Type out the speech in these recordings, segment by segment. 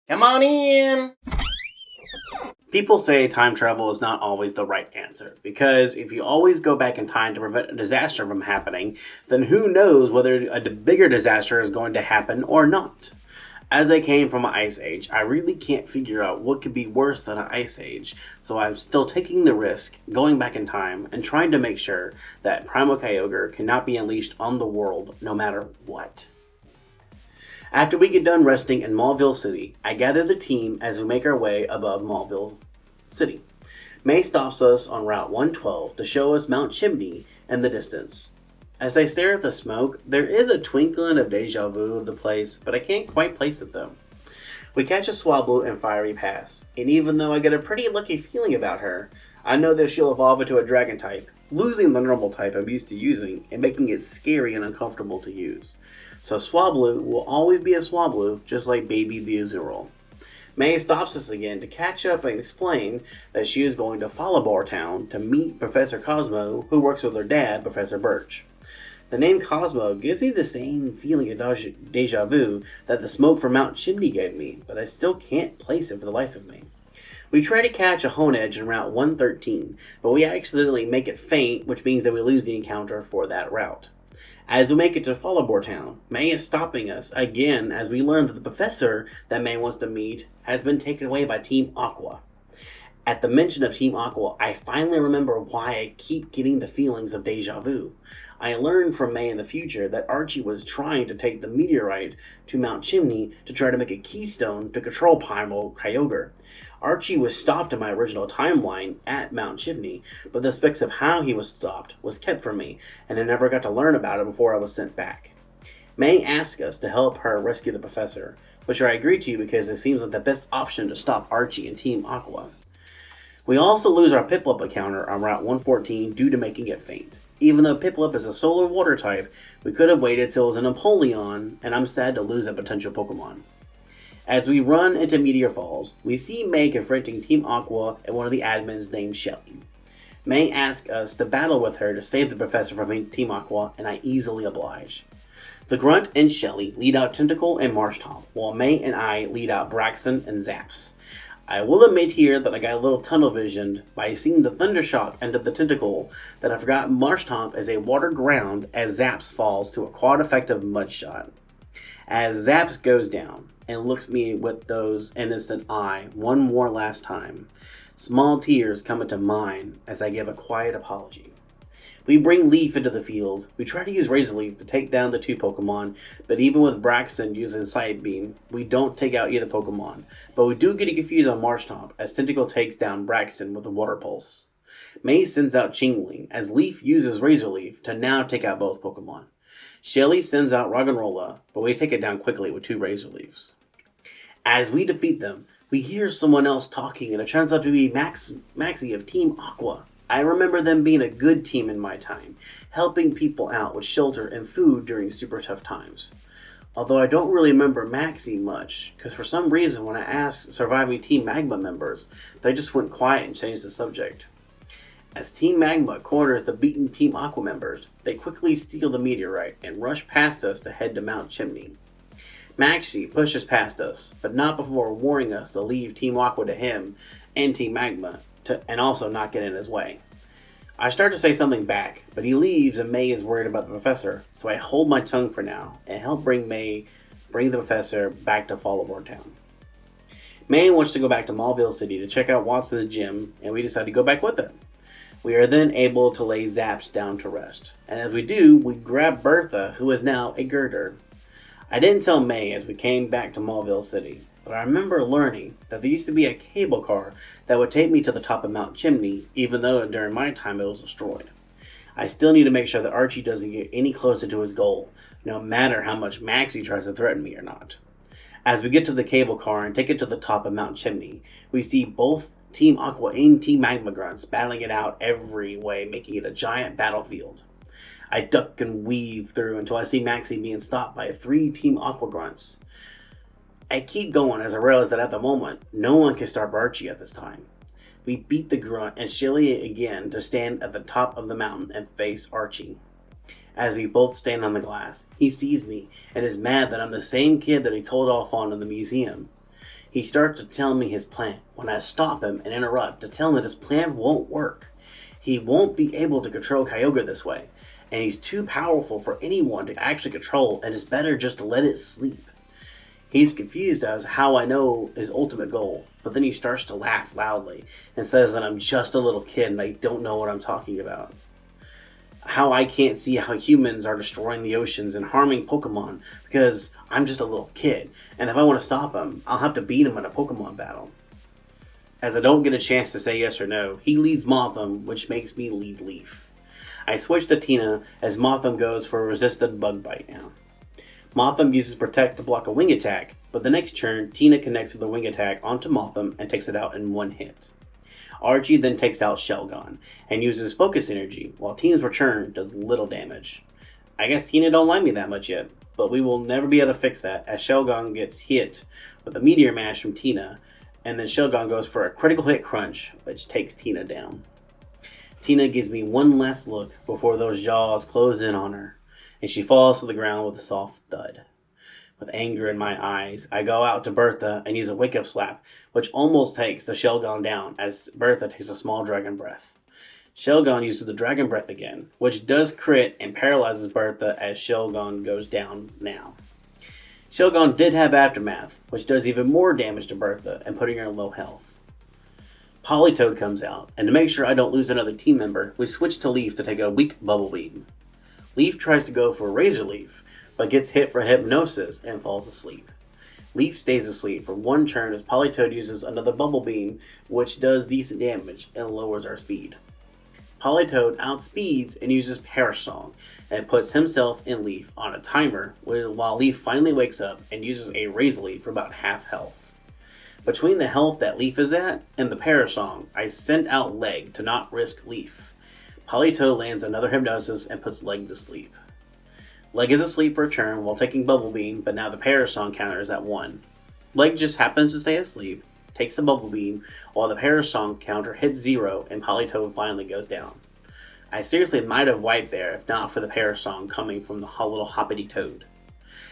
Come on in! People say time travel is not always the right answer, because if you always go back in time to prevent a disaster from happening, then who knows whether a bigger disaster is going to happen or not. As I came from an ice age, I really can't figure out what could be worse than an ice age, so I'm still taking the risk, going back in time, and trying to make sure that Primal Kyogre cannot be unleashed on the world no matter what. After we get done resting in Mauville City, I gather the team as we make our way above Mauville City. May stops us on Route 112 to show us Mount Chimney in the distance. As I stare at the smoke, there is a twinkling of deja vu of the place, but I can't quite place it though. We catch a Swablu and Fiery Pass, and even though I get a pretty lucky feeling about her, I know that she'll evolve into a dragon type, losing the normal type I'm used to using and making it scary and uncomfortable to use. So Swablu will always be a Swablu, just like Baby the Azurill. May stops us again to catch up and explain that she is going to Falabar Town to meet Professor Cosmo, who works with her dad, Professor Birch. The name Cosmo gives me the same feeling of deja vu that the smoke from Mount Chimney gave me, but I still can't place it for the life of me. We try to catch a Honedge in Route 113, but we accidentally make it faint, which means that we lose the encounter for that route. As we make it to Falabar Town, May is stopping us again as we learn that the professor that May wants to meet has been taken away by Team Aqua. At the mention of Team Aqua, I finally remember why I keep getting the feelings of deja vu. I learned from May in the future that Archie was trying to take the meteorite to Mount Chimney to try to make a keystone to control Primal Kyogre. Archie was stopped in my original timeline at Mount Chimney, but the specs of how he was stopped was kept from me, and I never got to learn about it before I was sent back. May asked us to help her rescue the professor, which I agreed to because it seems like the best option to stop Archie and Team Aqua. We also lose our Piplup encounter on Route 114 due to making it faint. Even though Piplup is a solar water type, we could have waited till it was an Empoleon, and I'm sad to lose that potential Pokemon. As we run into Meteor Falls, we see May confronting Team Aqua and one of the admins named Shelly. May asks us to battle with her to save the professor from Team Aqua, and I easily oblige. The Grunt and Shelly lead out Tentacle and Marshtomp, while May and I lead out Braxton and Zaps. I will admit here that I got a little tunnel visioned by seeing the Thundershock into the Tentacle that I forgot Marshtomp is a water ground as Zaps falls to a quad effective mud shot. As Zaps goes down and looks me with those innocent eye one more last time, small tears come into mine as I give a quiet apology. We bring Leaf into the field. We try to use Razor Leaf to take down the two Pokemon, but even with Braxton using Side Beam, we don't take out either Pokemon. But we do get confused on Marshtomp as Tentacle takes down Braxton with a Water Pulse. May sends out Chingling as Leaf uses Razor Leaf to now take out both Pokemon. Shelly sends out Roggenrola, but we take it down quickly with two Razor Leaves. As we defeat them, we hear someone else talking, and it turns out to be Maxie of Team Aqua. I remember them being a good team in my time, helping people out with shelter and food during super tough times. Although I don't really remember Maxie much, because for some reason when I asked surviving Team Magma members, they just went quiet and changed the subject. As Team Magma corners the beaten Team Aqua members, they quickly steal the meteorite and rush past us to head to Mount Chimney. Maxie pushes past us, but not before warning us to leave Team Aqua to him and Team Magma, and also not get in his way. I start to say something back, but he leaves and May is worried about the professor, so I hold my tongue for now and help bring the professor back to Falabar Town. May wants to go back to Mauville City to check out Watson the gym, and we decide to go back with her. We are then able to lay Zaps down to rest, and as we do, we grab Bertha, who is now a girder. I didn't tell May as we came back to Mauville City, but I remember learning that there used to be a cable car that would take me to the top of Mount Chimney, even though during my time it was destroyed. I still need to make sure that Archie doesn't get any closer to his goal, no matter how much Maxie tries to threaten me or not. As we get to the cable car and take it to the top of Mount Chimney, we see both Team Aqua and Team Magma grunts battling it out every way, making it a giant battlefield. I duck and weave through until I see Maxie being stopped by 3 Team Aqua grunts. I keep going as I realize that at the moment, no one can stop Archie at this time. We beat the grunt and Shelly again to stand at the top of the mountain and face Archie. As we both stand on the glass, he sees me and is mad that I'm the same kid that he told off on in the museum. He starts to tell me his plan when I stop him and interrupt to tell him that his plan won't work. He won't be able to control Kyogre this way, and he's too powerful for anyone to actually control, and it's better just to let it sleep. He's confused as to how I know his ultimate goal, but then he starts to laugh loudly and says that I'm just a little kid and I don't know what I'm talking about. How I can't see how humans are destroying the oceans and harming Pokemon because I'm just a little kid, and if I want to stop him, I'll have to beat him in a Pokemon battle. As I don't get a chance to say yes or no, he leads Mothim, which makes me lead Leaf. I switch to Tina as Mothim goes for a resisted bug bite now. Mothim uses Protect to block a wing attack, but the next turn, Tina connects with a wing attack onto Mothim and takes it out in one hit. Archie then takes out Shelgon and uses Focus Energy, while Tina's return does little damage. I guess Tina don't like me that much yet, but we will never be able to fix that as Shelgon gets hit with a Meteor Mash from Tina, and then Shelgon goes for a critical hit crunch, which takes Tina down. Tina gives me one last look before those jaws close in on her, and she falls to the ground with a soft thud. With anger in my eyes, I go out to Bertha and use a wake-up slap, which almost takes the Shelgon down as Bertha takes a small Dragon Breath. Shelgon uses the Dragon Breath again, which does crit and paralyzes Bertha as Shelgon goes down now. Shelgon did have Aftermath, which does even more damage to Bertha and putting her in low health. Politoed comes out, and to make sure I don't lose another team member, we switch to Leaf to take a weak Bubble Beam. Leaf tries to go for a Razor Leaf, but gets hit for Hypnosis and falls asleep. Leaf stays asleep for one turn as Politoed uses another Bubble Beam, which does decent damage and lowers our speed. Politoed outspeeds and uses Perish Song and puts himself and Leaf on a timer while Leaf finally wakes up and uses a Razor Leaf for about half health. Between the health that Leaf is at and the Perish Song, I sent out Leg to not risk Leaf. Politoed lands another Hypnosis and puts Leg to sleep. Leg is asleep for a turn while taking Bubble Beam, but now the Perish Song counter is at 1. Leg just happens to stay asleep, takes the Bubble Beam, while the Perish Song counter hits 0 and Politoed finally goes down. I seriously might have wiped there if not for the Perish Song coming from the little hoppity toad.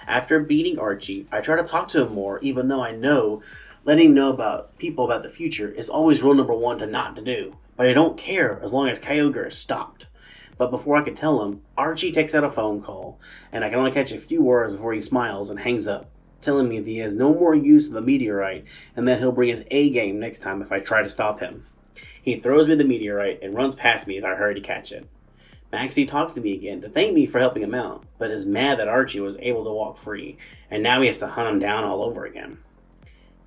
After beating Archie, I try to talk to him more, even though I know letting him know about people about the future is always rule number 1 to not to do, but I don't care as long as Kyogre is stopped. But before I could tell him, Archie takes out a phone call, and I can only catch a few words before he smiles and hangs up, telling me that he has no more use of the meteorite and that he'll bring his A game next time if I try to stop him. He throws me the meteorite and runs past me as I hurry to catch it. Maxie talks to me again to thank me for helping him out, but is mad that Archie was able to walk free, and now he has to hunt him down all over again.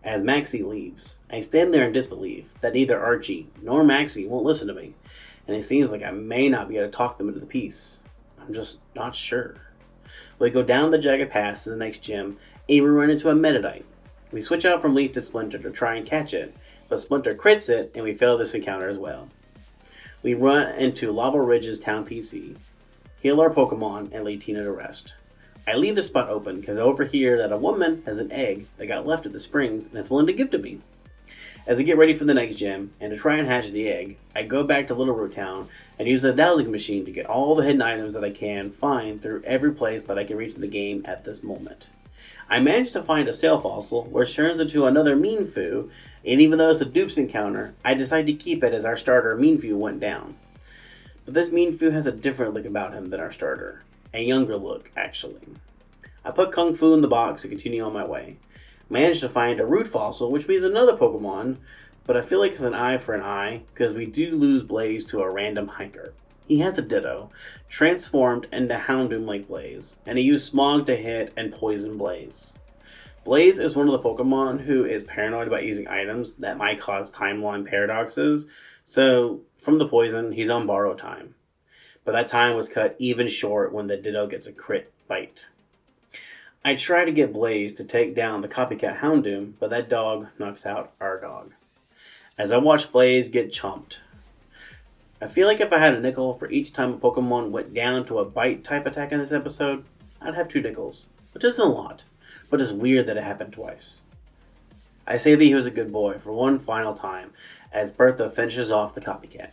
As Maxie leaves, I stand there in disbelief that neither Archie nor Maxie won't listen to me, and it seems like I may not be able to talk them into the peace. I'm just not sure. We go down the jagged pass to the next gym, and we run into a Meditite. We switch out from Leaf to Splinter to try and catch it, but Splinter crits it, and we fail this encounter as well. We run into Lava Ridge's town PC, heal our Pokemon, and lay Tina to rest. I leave the spot open because I overhear that a woman has an egg that got left at the springs and is willing to give to me. As I get ready for the next gym, and to try and hatch the egg, I go back to Little Root Town and use the dowsing machine to get all the hidden items that I can find through every place that I can reach in the game at this moment. I managed to find a sail fossil, which turns into another Meanfu, and even though it's a Dupes encounter, I decided to keep it as our starter Meanfu went down. But this Meanfu has a different look about him than our starter. A younger look, actually. I put Kung Fu in the box to continue on my way. Managed to find a root fossil, which means another Pokemon, but I feel like it's an eye for an eye, because we do lose Blaze to a random hiker. He has a Ditto, transformed into Houndoom like Blaze, and he used Smog to hit and poison Blaze. Blaze is one of the Pokemon who is paranoid about using items that might cause timeline paradoxes, so from the poison, he's on borrowed time. But that time was cut even short when the Ditto gets a crit bite. I try to get Blaze to take down the copycat Houndoom, but that dog knocks out our dog. As I watch Blaze get chomped, I feel like if I had a nickel for each time a Pokemon went down to a bite type attack in this episode, I'd have 2 nickels, which isn't a lot, but it's weird that it happened twice. I say that he was a good boy for one final time as Bertha finishes off the copycat.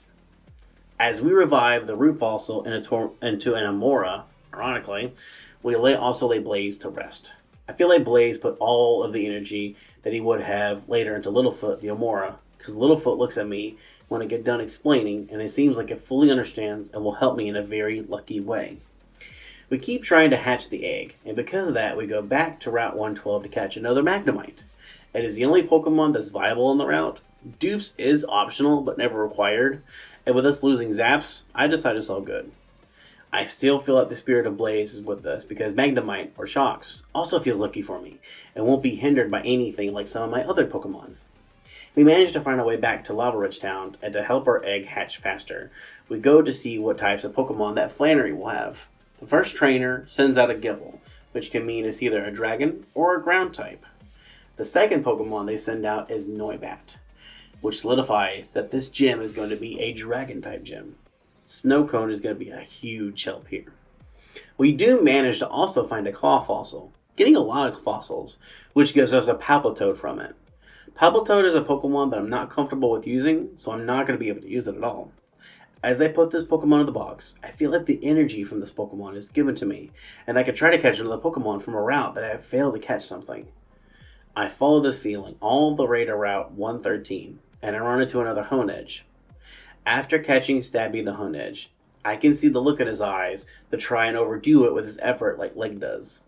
As we revive the root fossil into an Amora, ironically, we also lay Blaze to rest. I feel like Blaze put all of the energy that he would have later into Littlefoot the Amora, because Littlefoot looks at me when I get done explaining, and it seems like it fully understands and will help me in a very lucky way. We keep trying to hatch the egg, and because of that, we go back to Route 112 to catch another Magnemite. It is the only Pokemon that's viable on the route. Dupes is optional, but never required, and with us losing Zaps, I decided it's all good. I still feel like the spirit of Blaze is with us, because Magnemite, or Shocks, also feels lucky for me, and won't be hindered by anything like some of my other Pokemon. We managed to find our way back to Lava Ridge Town, and to help our egg hatch faster, we go to see what types of Pokemon that Flannery will have. The first trainer sends out a Gibble, which can mean it's either a dragon or a ground type. The second Pokemon they send out is Noibat, which solidifies that this gym is going to be a dragon type gym. Snowcone is going to be a huge help here. We do manage to also find a claw fossil, getting a lot of fossils, which gives us a Palpitoad from it. Palpitoad is a Pokemon that I'm not comfortable with using, so I'm not going to be able to use it at all. As I put this Pokemon in the box, I feel like the energy from this Pokemon is given to me, and I could try to catch another Pokemon from a route that I have failed to catch something. I follow this feeling all the way to Route 113, and I run into another Honedge. After catching Stabby the Honedge, I can see the look in his eyes to try and overdo it with his effort like Leg does.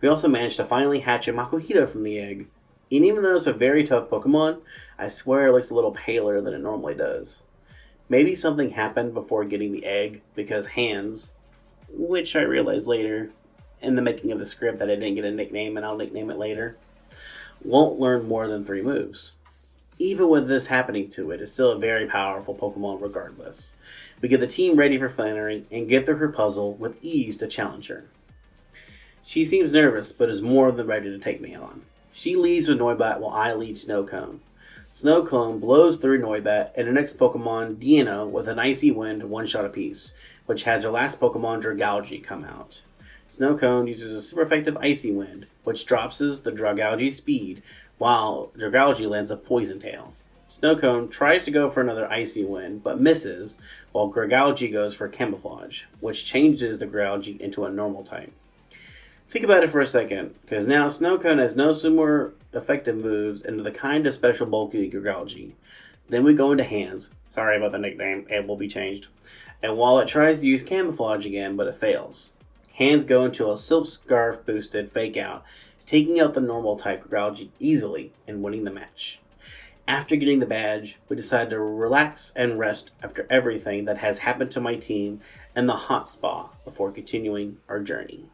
We also managed to finally hatch a Makuhita from the egg, and even though it's a very tough Pokemon, I swear it looks a little paler than it normally does. Maybe something happened before getting the egg, because Hands, which I realized later in the making of the script that I didn't get a nickname and I'll nickname it later, won't learn more than 3 moves. Even with this happening to it, it's still a very powerful Pokemon regardless. We get the team ready for Flannery and get through her puzzle with ease to challenge her. She seems nervous, but is more than ready to take me on. She leads with Noibat while I lead Snowcone. Snowcone blows through Noibat and the next Pokemon, Deino, with an Icy Wind 1-shot apiece, which has her last Pokemon, Dragalge, come out. Snowcone uses a super effective Icy Wind, which drops the Dragalge's speed, while Dragalge lands a Poison Tail. Snowcone tries to go for another Icy Wind, but misses, while Dragalge goes for Camouflage, which changes the Dragalge into a normal type. Think about it for a second, because now Snowcone has no super effective moves into the kind of special bulky Dragalge. Then we go into Hands. Sorry about the nickname, it will be changed. And while it tries to use Camouflage again, but it fails. Hands go into a Silk Scarf boosted Fake Out, taking out the normal type Dragalge easily and winning the match. After getting the badge, we decide to relax and rest after everything that has happened to my team and the hot spa before continuing our journey.